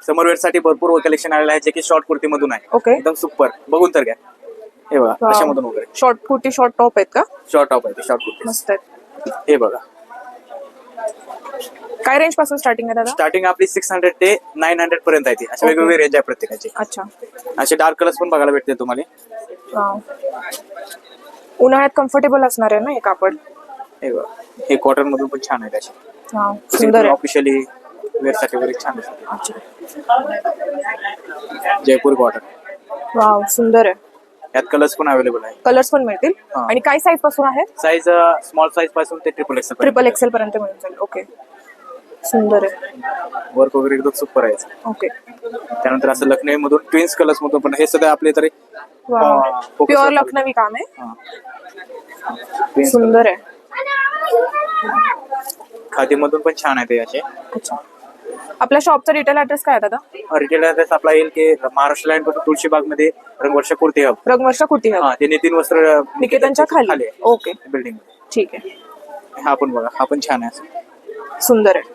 समरवेअर साठी भरपूर कलेक्शन आलेलं आहे जे की शॉर्ट कुर्ती मधून आहे. ओके. एकदम सुपर, बघून तर घ्या. हे बघा अशामधून वगैरे शॉर्ट कुर्ती शॉर्ट टॉप आहेत का? शॉर्ट टॉप आहे, शॉर्ट कुर्ती. मस्त आहेत. हे बघा काय रेंज पासून स्टार्टिंग आहे दादा? स्टार्टिंग आपली 600 ते 900 पर्यंत आहे ती. अशा वेगवेगळी रेंज आहे प्रत्येकाची. अच्छा. असे डार्क कलर्स पण बघायला भेटते तुम्हाला. वाव. उन्हाळ्यात कम्फर्टेबल असणार आहे ना हे कापड? हे बघा हे कॉटन मधून पण छान आहे. असे वाव, सुंदर आहे. ऑफिशियली वेअर साठी वगैरे छान आहे. अच्छा. जयपूर कॉटन. वाव, सुंदर आहे. यात कलर्स पण अवेलेबल आहे. कलर्स पण मिळतील. हा. आणि काय साईज पासून आहे? साईज स्मॉल साईज पासून ते ट्रिपल एक्सेल ट्रिपल एक्सेल पर्यंत मिळून जाईल. ओके, सुंदर आहे. वर्क वगैरे एकदम सुपर आहे. ओके. त्यानंतर असं लखनई मधून ट्विन्स कलर्स मधून पण हे सध्या आपले तरी प्युअर लखनवी काम आहे. Twins सुंदर आहे. खादी मधून पण छान आहे ते असे. अच्छा. आपल्या शॉपचा रिटेल ऍड्रेस काय आहे दादा? रिटेल ऍड्रेस आपला येईल की महाराष्ट्र लाईन पासून तुळशीबाग मध्ये रंगवर्षा कुर्ती हब. रंगवर्षा कुर्ती हब. हा, ते नितीन वस्त्र निकेतनच्या खाली. Okay, building. ठीक आहे. हा पण बघा, हा पण छान आहे. सुंदर आहे.